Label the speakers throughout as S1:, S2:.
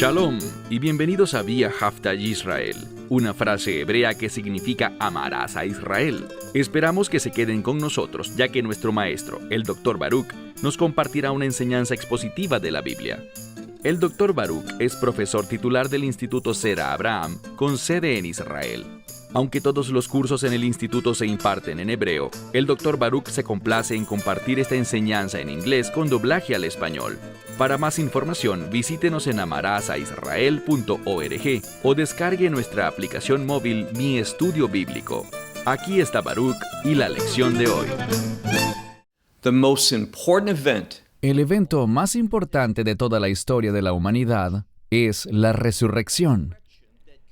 S1: Shalom y bienvenidos a Vía Hafta Yisrael, una frase hebrea que significa amarás a Israel. Esperamos que se queden con nosotros, ya que nuestro maestro, el Dr. Baruch, nos compartirá una enseñanza expositiva de la Biblia. El Dr. Baruch es profesor titular del Instituto Zera Abraham, con sede en Israel. Aunque todos los cursos en el instituto se imparten en hebreo, el Dr. Baruch se complace en compartir esta enseñanza en inglés con doblaje al español. Para más información, visítenos en amarasaisrael.org o descargue nuestra aplicación móvil Mi Estudio Bíblico. Aquí está Baruch y la lección de hoy.
S2: El evento más importante de toda la historia de la humanidad es la resurrección.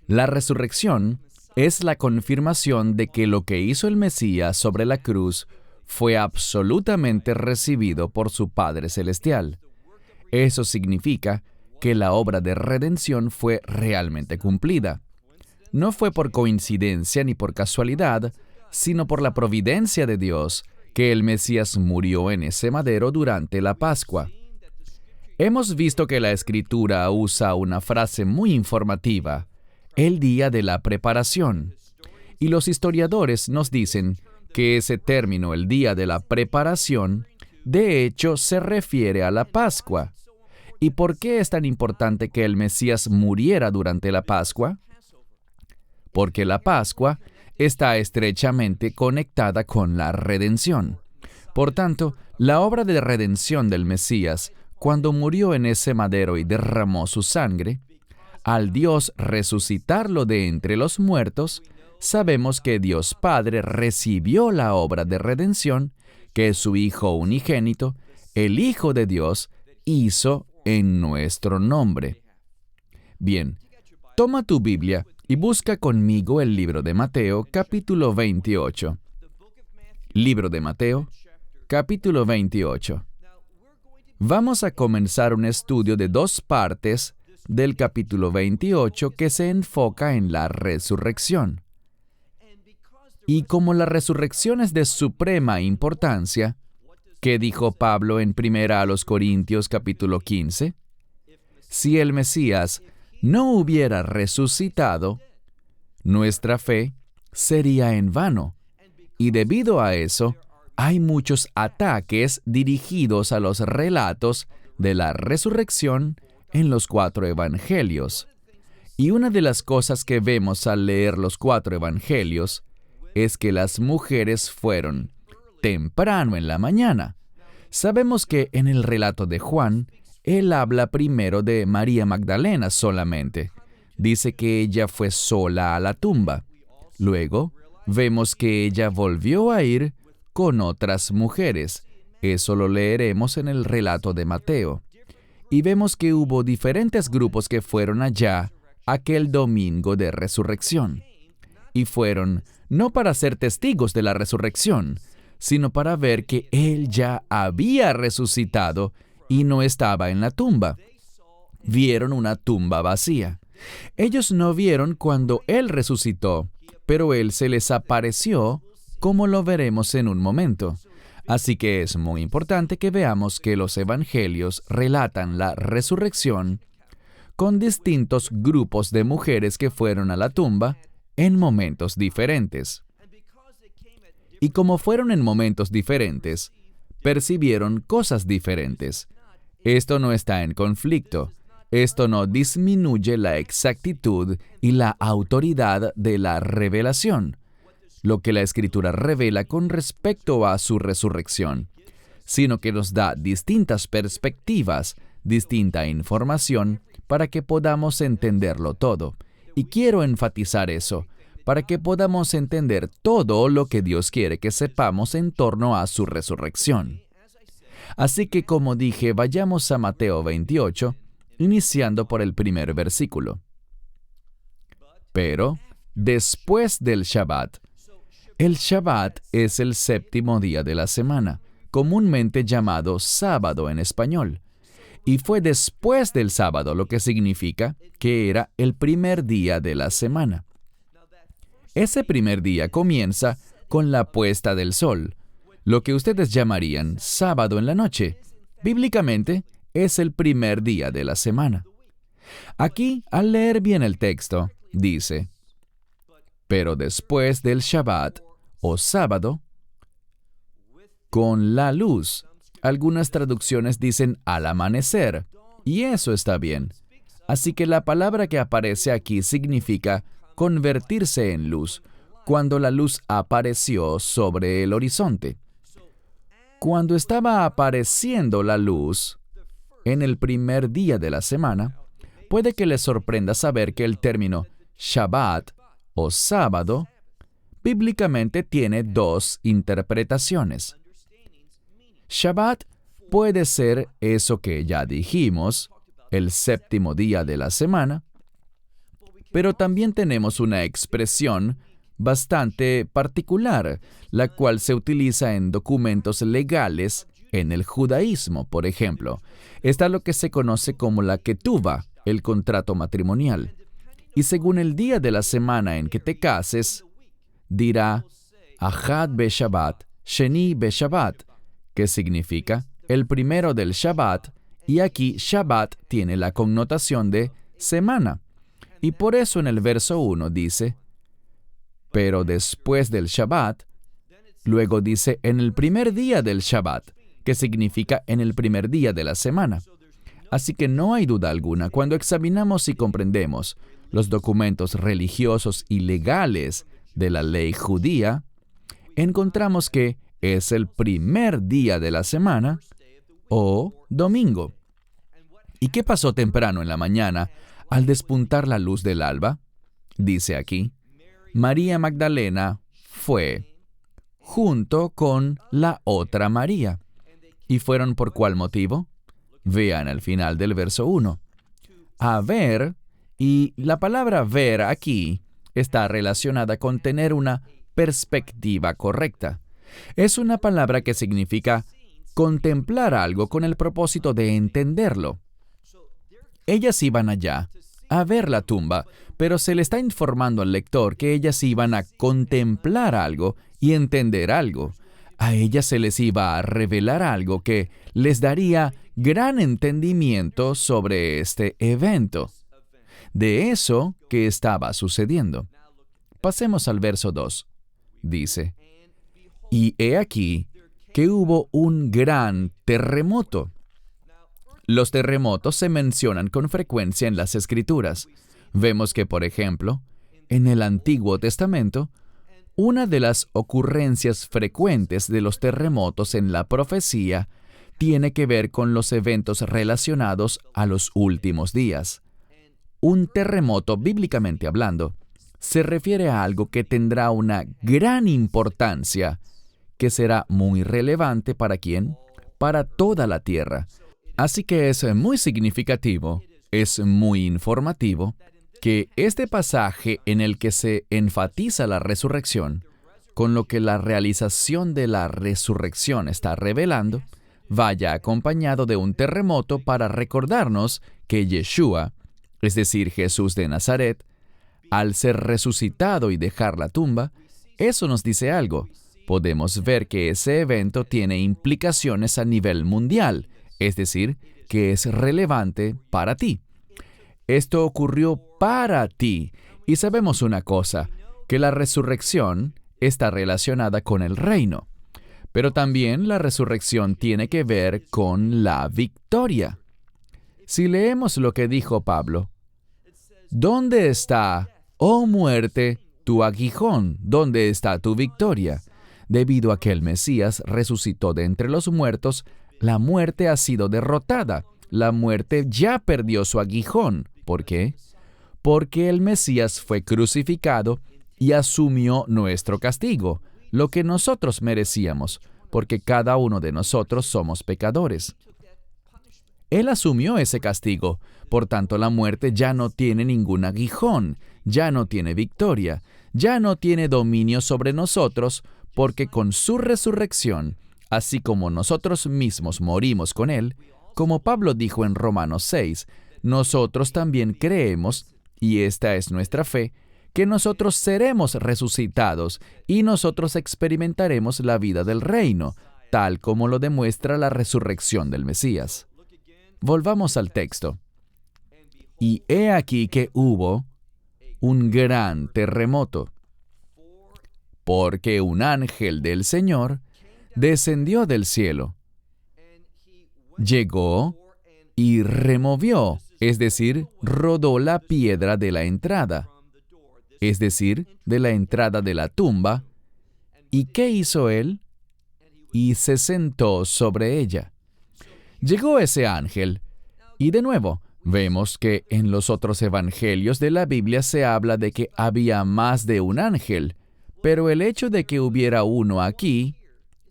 S2: La resurrección es la confirmación de que lo que hizo el Mesías sobre la cruz fue absolutamente recibido por su Padre Celestial. Eso significa que la obra de redención fue realmente cumplida. No fue por coincidencia ni por casualidad, sino por la providencia de Dios que el Mesías murió en ese madero durante la Pascua. Hemos visto que la Escritura usa una frase muy informativa: el día de la preparación. Y los historiadores nos dicen que ese término, el día de la preparación, de hecho se refiere a la Pascua. ¿Y por qué es tan importante que el Mesías muriera durante la Pascua? Porque la Pascua está estrechamente conectada con la redención. Por tanto, la obra de redención del Mesías, cuando murió en ese madero y derramó su sangre, al Dios resucitarlo de entre los muertos, sabemos que Dios Padre recibió la obra de redención que su Hijo unigénito, el Hijo de Dios, hizo en nuestro nombre. Bien, toma tu Biblia y busca conmigo el libro de Mateo, capítulo 28. Libro de Mateo, capítulo 28. Vamos a comenzar un estudio de 2 partes del capítulo 28 que se enfoca en la resurrección. Y como la resurrección es de suprema importancia, ¿qué dijo Pablo en 1 Corintios capítulo 15? Si el Mesías no hubiera resucitado, nuestra fe sería en vano. Y debido a eso, hay muchos ataques dirigidos a los relatos de la resurrección en los 4 evangelios. Y una de las cosas que vemos al leer los 4 evangelios es que las mujeres fueron temprano en la mañana. Sabemos que en el relato de Juan, él habla primero de María Magdalena solamente. Dice que ella fue sola a la tumba. Luego, vemos que ella volvió a ir con otras mujeres. Eso lo leeremos en el relato de Mateo. Y vemos que hubo diferentes grupos que fueron allá aquel domingo de resurrección. Y fueron no para ser testigos de la resurrección, sino para ver que Él ya había resucitado y no estaba en la tumba. Vieron una tumba vacía. Ellos no vieron cuando Él resucitó, pero Él se les apareció, como lo veremos en un momento. Así que es muy importante que veamos que los evangelios relatan la resurrección con distintos grupos de mujeres que fueron a la tumba en momentos diferentes. Y como fueron en momentos diferentes, percibieron cosas diferentes. Esto no está en conflicto. Esto no disminuye la exactitud y la autoridad de la revelación, lo que la Escritura revela con respecto a su resurrección, sino que nos da distintas perspectivas, distinta información para que podamos entenderlo todo. Y quiero enfatizar eso, para que podamos entender todo lo que Dios quiere que sepamos en torno a su resurrección. Así que, como dije, vayamos a Mateo 28, iniciando por el primer versículo. Pero, después del Shabbat. El Shabbat es el 7º día de la semana, comúnmente llamado sábado en español. Y fue después del sábado, lo que significa que era el primer día de la semana. Ese primer día comienza con la puesta del sol, lo que ustedes llamarían sábado en la noche. Bíblicamente, es el primer día de la semana. Aquí, al leer bien el texto, dice, pero después del Shabbat o sábado, con la luz. Algunas traducciones dicen al amanecer, y eso está bien. Así que la palabra que aparece aquí significa convertirse en luz, cuando la luz apareció sobre el horizonte. Cuando estaba apareciendo la luz, en el primer día de la semana, puede que les sorprenda saber que el término Shabbat o sábado bíblicamente tiene dos interpretaciones. Shabbat puede ser eso que ya dijimos, el séptimo día de la semana, pero también tenemos una expresión bastante particular, la cual se utiliza en documentos legales en el judaísmo, por ejemplo. Está lo que se conoce como la ketubá, el contrato matrimonial. Y según el día de la semana en que te cases, dirá Ahad be-Shabbat, Sheni be-Shabbat, que significa el primero del Shabbat, y aquí Shabbat tiene la connotación de semana. Y por eso en el verso 1 dice, pero después del Shabbat, luego dice en el primer día del Shabbat, que significa en el primer día de la semana. Así que no hay duda alguna, cuando examinamos y comprendemos los documentos religiosos y legales de la ley judía, encontramos que es el primer día de la semana o domingo. ¿Y qué pasó temprano en la mañana al despuntar la luz del alba? Dice aquí, María Magdalena fue junto con la otra María. ¿Y fueron por cuál motivo? Vean al final del verso 1. A ver, y la palabra ver aquí está relacionada con tener una perspectiva correcta. Es una palabra que significa contemplar algo con el propósito de entenderlo. Ellas iban allá a ver la tumba, pero se le está informando al lector que ellas iban a contemplar algo y entender algo. A ellas se les iba a revelar algo que les daría gran entendimiento sobre este evento, de eso que estaba sucediendo. Pasemos al verso 2. Dice, y he aquí que hubo un gran terremoto. Los terremotos se mencionan con frecuencia en las Escrituras. Vemos que, por ejemplo, en el Antiguo Testamento, una de las ocurrencias frecuentes de los terremotos en la profecía tiene que ver con los eventos relacionados a los últimos días. Un terremoto, bíblicamente hablando, se refiere a algo que tendrá una gran importancia, que será muy relevante ¿para quién? Para toda la tierra. Así que es muy significativo, es muy informativo, que este pasaje en el que se enfatiza la resurrección, con lo que la realización de la resurrección está revelando, vaya acompañado de un terremoto para recordarnos que Yeshua, es decir, Jesús de Nazaret, al ser resucitado y dejar la tumba, eso nos dice algo. Podemos ver que ese evento tiene implicaciones a nivel mundial, es decir, que es relevante para ti. Esto ocurrió para ti. Y sabemos una cosa, que la resurrección está relacionada con el reino. Pero también la resurrección tiene que ver con la victoria. Si leemos lo que dijo Pablo, ¿dónde está, oh muerte, tu aguijón? ¿Dónde está tu victoria? Debido a que el Mesías resucitó de entre los muertos, la muerte ha sido derrotada. La muerte ya perdió su aguijón. ¿Por qué? Porque el Mesías fue crucificado y asumió nuestro castigo, lo que nosotros merecíamos, porque cada uno de nosotros somos pecadores. Él asumió ese castigo, por tanto la muerte ya no tiene ningún aguijón, ya no tiene victoria, ya no tiene dominio sobre nosotros, porque con su resurrección, así como nosotros mismos morimos con Él, como Pablo dijo en Romanos 6, nosotros también creemos, y esta es nuestra fe, que nosotros seremos resucitados y nosotros experimentaremos la vida del reino, tal como lo demuestra la resurrección del Mesías. Volvamos al texto. Y he aquí que hubo un gran terremoto, porque un ángel del Señor descendió del cielo, llegó y removió, es decir, rodó la piedra de la entrada, es decir, de la entrada de la tumba. ¿Y qué hizo él? Y se sentó sobre ella. Llegó ese ángel, y de nuevo, vemos que en los otros evangelios de la Biblia se habla de que había más de un ángel, pero el hecho de que hubiera uno aquí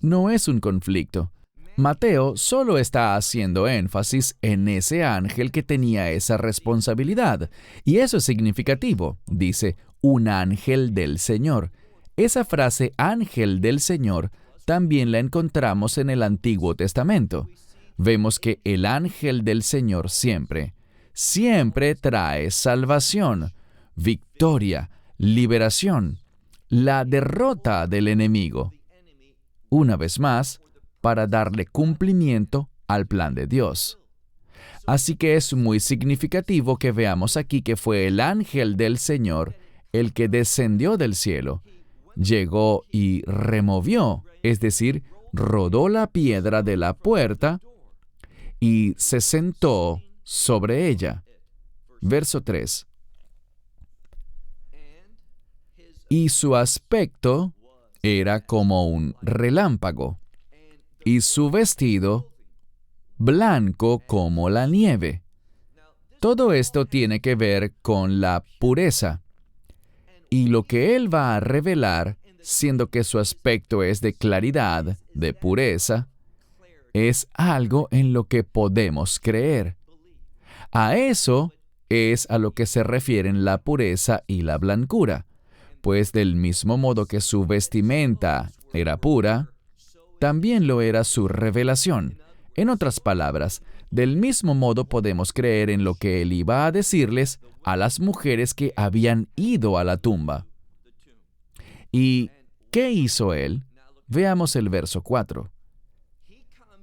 S2: no es un conflicto. Mateo solo está haciendo énfasis en ese ángel que tenía esa responsabilidad, y eso es significativo. Dice, un ángel del Señor. Esa frase, ángel del Señor, también la encontramos en el Antiguo Testamento. Vemos que el ángel del Señor siempre trae salvación, victoria, liberación, la derrota del enemigo. Una vez más, para darle cumplimiento al plan de Dios. Así que es muy significativo que veamos aquí que fue el ángel del Señor el que descendió del cielo, llegó y removió, es decir, rodó la piedra de la puerta y se sentó sobre ella. Verso 3. Y su aspecto era como un relámpago, y su vestido blanco como la nieve. Todo esto tiene que ver con la pureza. Y lo que él va a revelar, siendo que su aspecto es de claridad, de pureza, es algo en lo que podemos creer. A eso es a lo que se refieren la pureza y la blancura, pues del mismo modo que su vestimenta era pura, también lo era su revelación. En otras palabras, del mismo modo podemos creer en lo que él iba a decirles a las mujeres que habían ido a la tumba. ¿Y qué hizo él? Veamos el verso 4.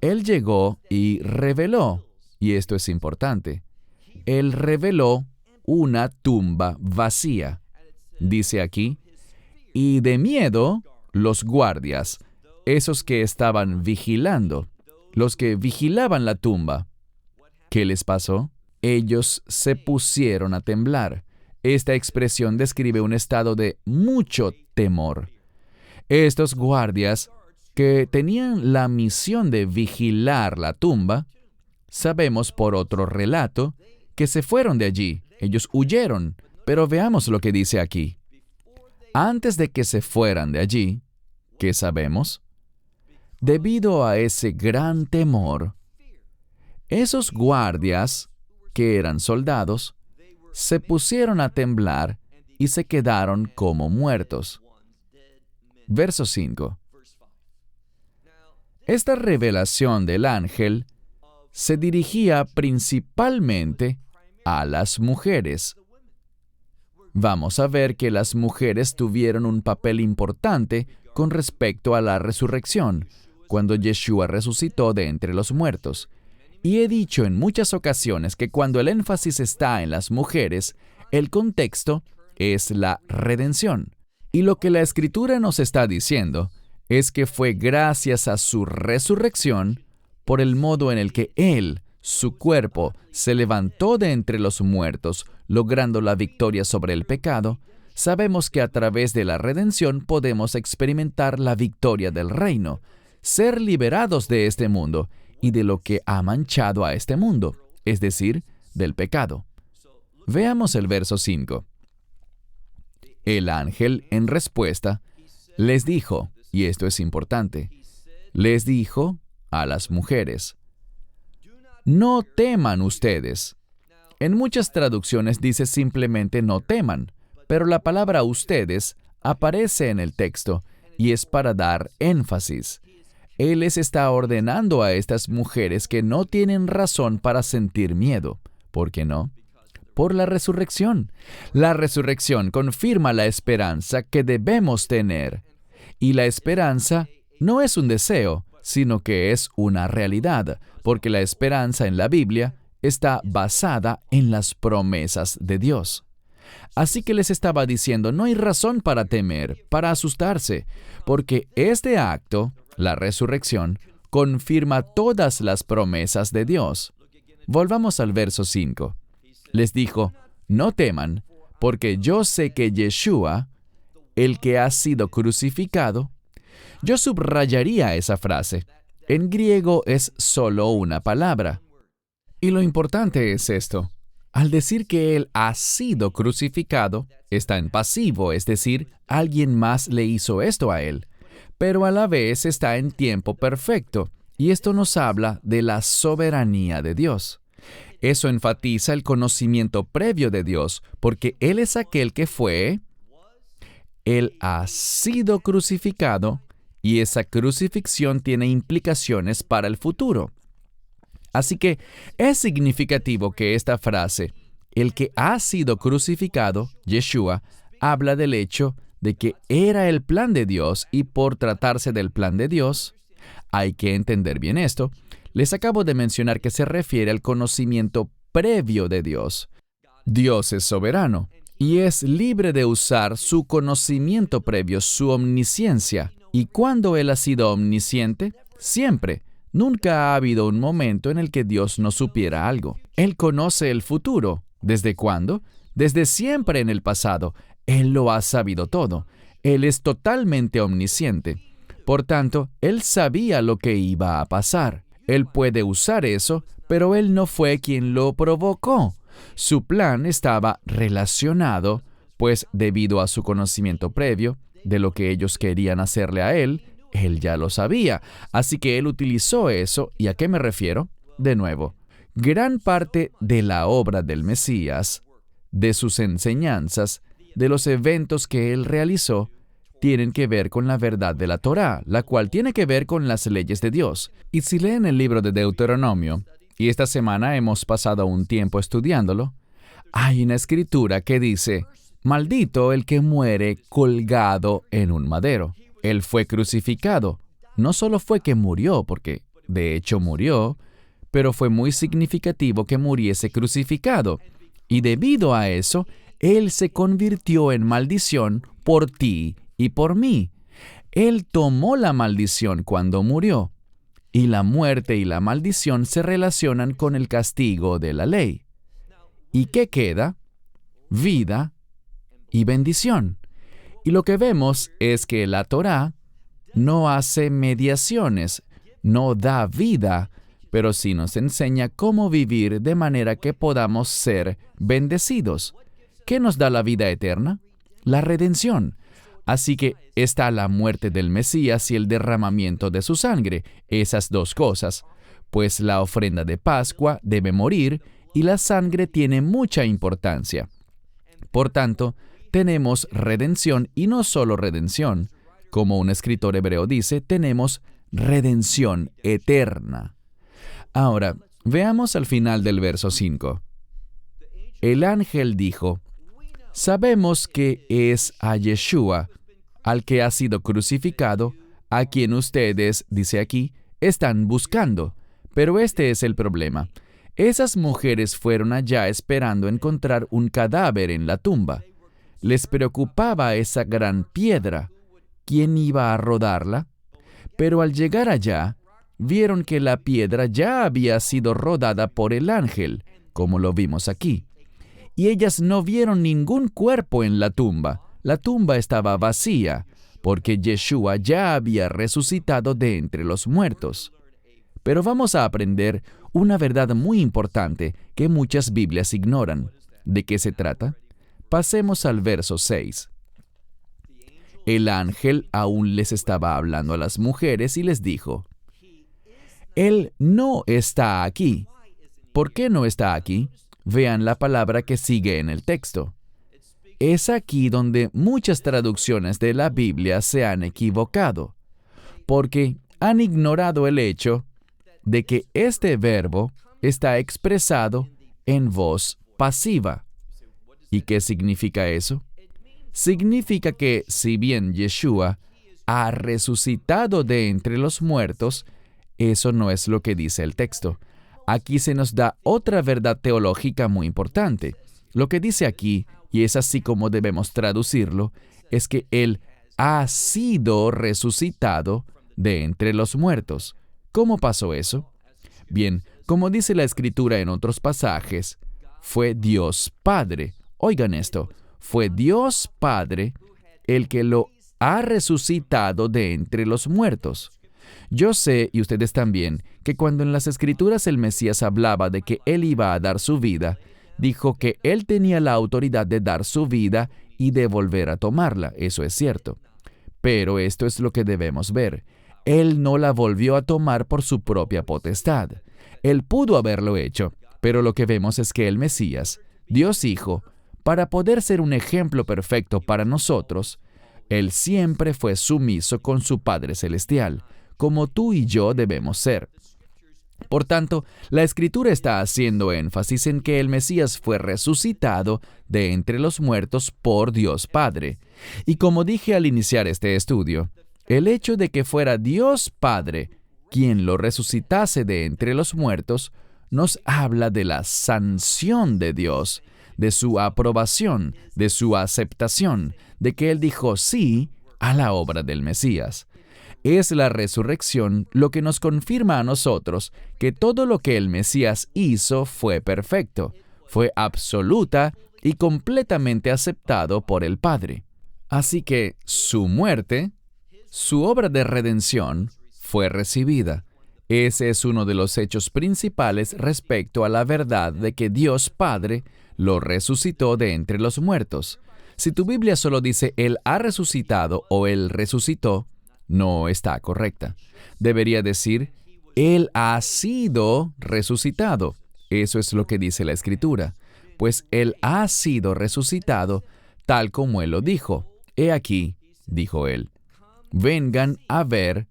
S2: Él llegó y reveló, y esto es importante, él reveló una tumba vacía. Dice aquí, y de miedo los guardias, esos que estaban vigilando, los que vigilaban la tumba. ¿Qué les pasó? Ellos se pusieron a temblar. Esta expresión describe un estado de mucho temor. Estos guardias, que tenían la misión de vigilar la tumba, sabemos por otro relato que se fueron de allí. Ellos huyeron, pero veamos lo que dice aquí. Antes de que se fueran de allí, ¿qué sabemos? Debido a ese gran temor, esos guardias, que eran soldados, se pusieron a temblar y se quedaron como muertos. Verso 5. Esta revelación del ángel se dirigía principalmente a las mujeres. Vamos a ver que las mujeres tuvieron un papel importante con respecto a la resurrección, cuando Yeshua resucitó de entre los muertos. Y he dicho en muchas ocasiones que cuando el énfasis está en las mujeres, el contexto es la redención. Y lo que la Escritura nos está diciendo es que fue gracias a su resurrección, por el modo en el que Él, su cuerpo, se levantó de entre los muertos, logrando la victoria sobre el pecado, sabemos que a través de la redención podemos experimentar la victoria del reino, ser liberados de este mundo y de lo que ha manchado a este mundo, es decir, del pecado. Veamos el verso 5. El ángel, en respuesta, les dijo, y esto es importante, les dijo a las mujeres, no teman ustedes. En muchas traducciones dice simplemente no teman, pero la palabra ustedes aparece en el texto y es para dar énfasis. Él les está ordenando a estas mujeres que no tienen razón para sentir miedo. ¿Por qué no? Por la resurrección. La resurrección confirma la esperanza que debemos tener. Y la esperanza no es un deseo, sino que es una realidad, porque la esperanza en la Biblia está basada en las promesas de Dios. Así que les estaba diciendo, no hay razón para temer, para asustarse, porque este acto, la resurrección, confirma todas las promesas de Dios. Volvamos al verso 5. Les dijo, no teman, porque yo sé que Yeshua, el que ha sido crucificado, yo subrayaría esa frase. En griego es solo una palabra. Y lo importante es esto. Al decir que Él ha sido crucificado, está en pasivo, es decir, alguien más le hizo esto a Él. Pero a la vez está en tiempo perfecto, y esto nos habla de la soberanía de Dios. Eso enfatiza el conocimiento previo de Dios, porque Él es aquel que fue, Él ha sido crucificado, y esa crucifixión tiene implicaciones para el futuro. Así que es significativo que esta frase, el que ha sido crucificado, Yeshua, habla del hecho de que era el plan de Dios y por tratarse del plan de Dios, hay que entender bien esto. Les acabo de mencionar que se refiere al conocimiento previo de Dios. Dios es soberano y es libre de usar su conocimiento previo, su omnisciencia. ¿Y cuándo Él ha sido omnisciente? Siempre. Nunca ha habido un momento en el que Dios no supiera algo. Él conoce el futuro. ¿Desde cuándo? Desde siempre en el pasado. Él lo ha sabido todo. Él es totalmente omnisciente. Por tanto, Él sabía lo que iba a pasar. Él puede usar eso, pero Él no fue quien lo provocó. Su plan estaba relacionado, pues debido a su conocimiento previo de lo que ellos querían hacerle a Él ya lo sabía. Así que Él utilizó eso. ¿Y a qué me refiero? De nuevo, gran parte de la obra del Mesías, de sus enseñanzas, de los eventos que Él realizó, tienen que ver con la verdad de la Torá, la cual tiene que ver con las leyes de Dios. Y si leen el libro de Deuteronomio, y esta semana hemos pasado un tiempo estudiándolo, hay una escritura que dice, maldito el que muere colgado en un madero. Él fue crucificado. No solo fue que murió, porque de hecho murió, pero fue muy significativo que muriese crucificado. Y debido a eso, Él se convirtió en maldición por ti y por mí. Él tomó la maldición cuando murió. Y la muerte y la maldición se relacionan con el castigo de la ley. ¿Y qué queda? Vida y bendición. Y lo que vemos es que la Torá no hace mediaciones, no da vida, pero sí nos enseña cómo vivir de manera que podamos ser bendecidos. ¿Qué nos da la vida eterna? La redención. Así que está la muerte del Mesías y el derramamiento de su sangre, esas dos cosas, pues la ofrenda de Pascua debe morir y la sangre tiene mucha importancia. Por tanto, tenemos redención y no solo redención. Como un escritor hebreo dice, tenemos redención eterna. Ahora, veamos al final del verso 5. El ángel dijo, sabemos que es a Yeshua, al que ha sido crucificado, a quien ustedes, dice aquí, están buscando. Pero este es el problema. Esas mujeres fueron allá esperando encontrar un cadáver en la tumba. Les preocupaba esa gran piedra. ¿Quién iba a rodarla? Pero al llegar allá, vieron que la piedra ya había sido rodada por el ángel, como lo vimos aquí. Y ellas no vieron ningún cuerpo en la tumba. La tumba estaba vacía, porque Yeshua ya había resucitado de entre los muertos. Pero vamos a aprender una verdad muy importante que muchas Biblias ignoran. ¿De qué se trata? Pasemos al verso 6. El ángel aún les estaba hablando a las mujeres y les dijo, Él no está aquí. ¿Por qué no está aquí? Vean la palabra que sigue en el texto. Es aquí donde muchas traducciones de la Biblia se han equivocado, porque han ignorado el hecho de que este verbo está expresado en voz pasiva. ¿Y qué significa eso? Significa que si bien Yeshua ha resucitado de entre los muertos, eso no es lo que dice el texto. aquí se nos da otra verdad teológica muy importante. Lo que dice aquí, y es así como debemos traducirlo, es que Él ha sido resucitado de entre los muertos. ¿Cómo pasó eso? Bien, como dice la Escritura en otros pasajes, fue Dios Padre. Oigan esto, fue Dios Padre el que lo ha resucitado de entre los muertos. Yo sé, y ustedes también, que cuando en las Escrituras el Mesías hablaba de que Él iba a dar su vida, dijo que Él tenía la autoridad de dar su vida y de volver a tomarla. Eso es cierto. Pero esto es lo que debemos ver. Él no la volvió a tomar por su propia potestad. Él pudo haberlo hecho, pero lo que vemos es que el Mesías, Dios Hijo, para poder ser un ejemplo perfecto para nosotros, Él siempre fue sumiso con su Padre Celestial, como tú y yo debemos ser. Por tanto, la Escritura está haciendo énfasis en que el Mesías fue resucitado de entre los muertos por Dios Padre. Y como dije al iniciar este estudio, el hecho de que fuera Dios Padre quien lo resucitase de entre los muertos nos habla de la sanción de Dios, de su aprobación, de su aceptación, de que Él dijo sí a la obra del Mesías. Es la resurrección lo que nos confirma a nosotros que todo lo que el Mesías hizo fue perfecto, fue absoluta y completamente aceptado por el Padre. Así que su muerte, su obra de redención, fue recibida. Ese es uno de los hechos principales respecto a la verdad de que Dios Padre lo resucitó de entre los muertos. Si tu Biblia solo dice Él ha resucitado o Él resucitó, no está correcta. Debería decir, Él ha sido resucitado. Eso es lo que dice la Escritura. Pues Él ha sido resucitado tal como Él lo dijo. He aquí, dijo Él, vengan a ver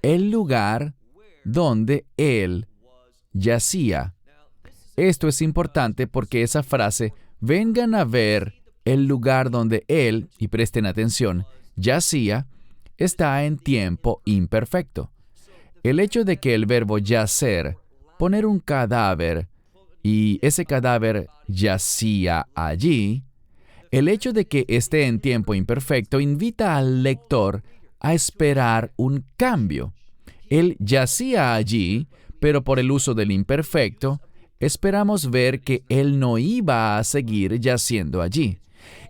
S2: el lugar donde Él yacía. Esto es importante porque esa frase, vengan a ver el lugar donde Él, y presten atención, yacía, está en tiempo imperfecto. El hecho de que el verbo yacer, poner un cadáver, y ese cadáver yacía allí, el hecho de que esté en tiempo imperfecto invita al lector a esperar un cambio. Él yacía allí, pero por el uso del imperfecto, esperamos ver que Él no iba a seguir yaciendo allí.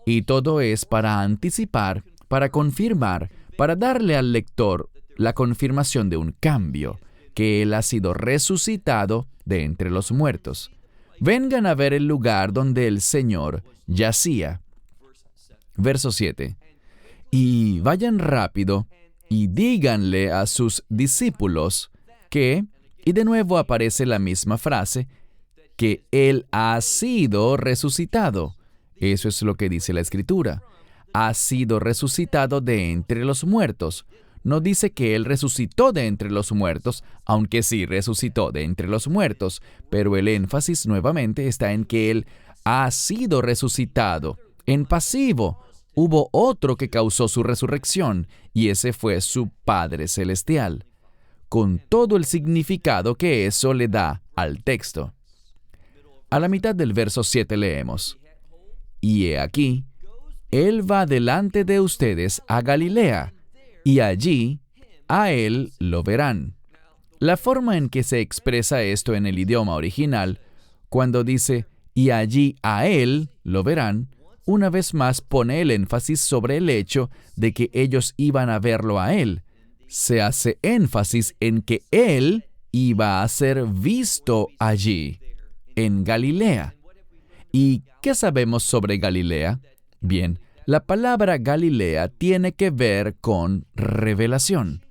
S2: Y todo es para anticipar, para confirmar, para darle al lector la confirmación de un cambio, que Él ha sido resucitado de entre los muertos. Vengan a ver el lugar donde el Señor yacía. Verso 7. Y vayan rápido y díganle a sus discípulos que, y de nuevo aparece la misma frase, que Él ha sido resucitado. Eso es lo que dice la Escritura. Ha sido resucitado de entre los muertos. No dice que Él resucitó de entre los muertos, aunque sí resucitó de entre los muertos, pero el énfasis nuevamente está en que Él ha sido resucitado. En pasivo, hubo otro que causó su resurrección, y ese fue su Padre Celestial, con todo el significado que eso le da al texto. A la mitad del verso 7 leemos, y he aquí, Él va delante de ustedes a Galilea, y allí a Él lo verán. La forma en que se expresa esto en el idioma original, cuando dice, y allí a Él lo verán, una vez más pone el énfasis sobre el hecho de que ellos iban a verlo a Él. Se hace énfasis en que Él iba a ser visto allí, en Galilea. ¿Y qué sabemos sobre Galilea? Bien, la palabra Galilea tiene que ver con revelación.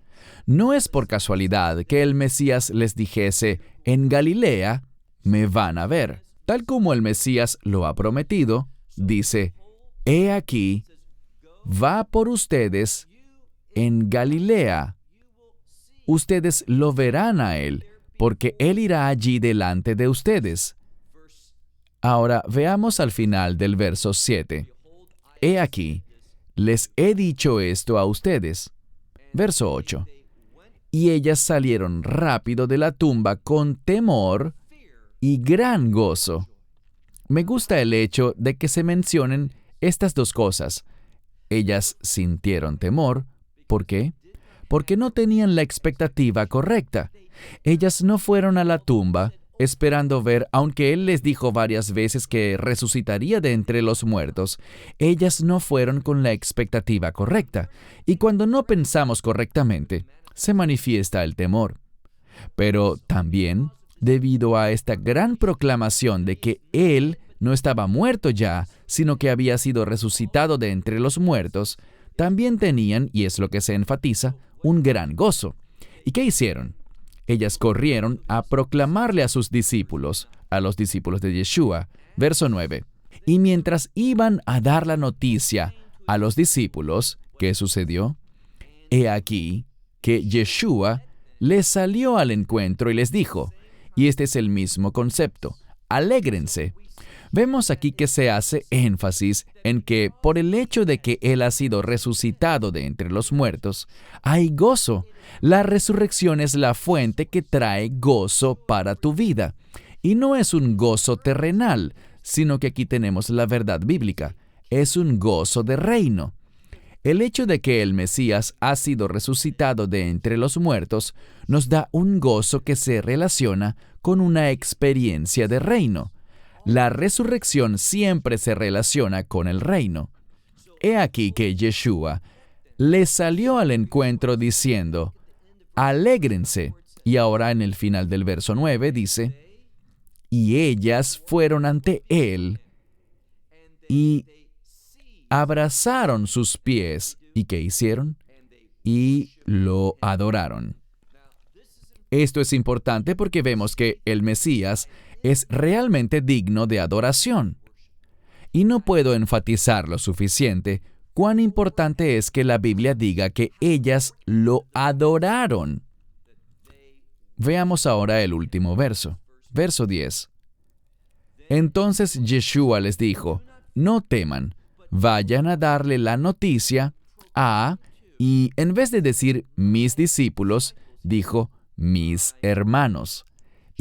S2: No es por casualidad que el Mesías les dijese, en Galilea me van a ver. Tal como el Mesías lo ha prometido, dice, he aquí, va por ustedes en Galilea. Ustedes lo verán a Él, porque Él irá allí delante de ustedes. Ahora veamos al final del verso 7. He aquí, les he dicho esto a ustedes. Verso 8. y ellas salieron rápido de la tumba con temor y gran gozo. Me gusta el hecho de que se mencionen estas dos cosas. Ellas sintieron temor. ¿Por qué? Porque no tenían la expectativa correcta. Ellas no fueron a la tumba esperando ver, aunque Él les dijo varias veces que resucitaría de entre los muertos, ellas no fueron con la expectativa correcta. Y cuando no pensamos correctamente, se manifiesta el temor. Pero también, debido a esta gran proclamación de que Él no estaba muerto ya, sino que había sido resucitado de entre los muertos, también tenían, y es lo que se enfatiza, un gran gozo. ¿Y qué hicieron? Ellas corrieron a proclamarle a sus discípulos, a los discípulos de Yeshua. Verso 9. Y mientras iban a dar la noticia a los discípulos, ¿qué sucedió? He aquí que Yeshua les salió al encuentro y les dijo, y este es el mismo concepto, alégrense. Vemos aquí que se hace énfasis en que por el hecho de que Él ha sido resucitado de entre los muertos, hay gozo. La resurrección es la fuente que trae gozo para tu vida. Y no es un gozo terrenal, sino que aquí tenemos la verdad bíblica. Es un gozo de reino. El hecho de que el Mesías ha sido resucitado de entre los muertos nos da un gozo que se relaciona con una experiencia de reino. La resurrección siempre se relaciona con el reino. He aquí que Yeshua les salió al encuentro diciendo, alégrense. Y ahora en el final del verso 9 dice, y ellas fueron ante Él y abrazaron sus pies. ¿Y qué hicieron? Y lo adoraron. Esto es importante porque vemos que el Mesías es realmente digno de adoración. Y no puedo enfatizar lo suficiente cuán importante es que la Biblia diga que ellas lo adoraron. Veamos ahora el último verso. Verso 10. Entonces Yeshua les dijo, no teman, vayan a darle la noticia a, y en vez de decir mis discípulos, dijo mis hermanos.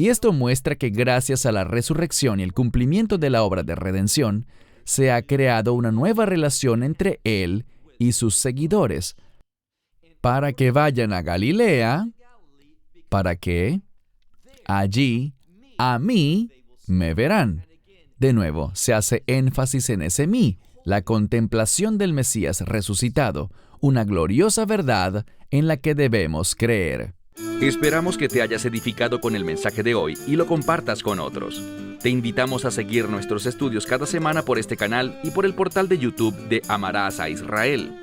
S2: Y esto muestra que gracias a la resurrección y el cumplimiento de la obra de redención, se ha creado una nueva relación entre Él y sus seguidores, para que vayan a Galilea, para que allí a mí me verán. De nuevo, se hace énfasis en ese mí, la contemplación del Mesías resucitado, una gloriosa verdad en la que debemos creer.
S1: Esperamos que te hayas edificado con el mensaje de hoy y lo compartas con otros. Te invitamos a seguir nuestros estudios cada semana por este canal y por el portal de YouTube de Amarás a Israel.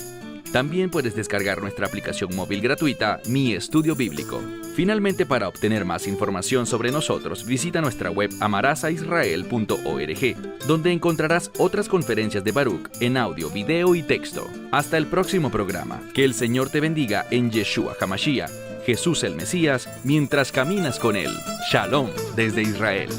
S1: También puedes descargar nuestra aplicación móvil gratuita, Mi Estudio Bíblico. Finalmente, para obtener más información sobre nosotros, visita nuestra web amarasaisrael.org, donde encontrarás otras conferencias de Baruch en audio, video y texto. Hasta el próximo programa. Que el Señor te bendiga en Yeshua HaMashiach, Jesús el Mesías, mientras caminas con Él. Shalom desde Israel.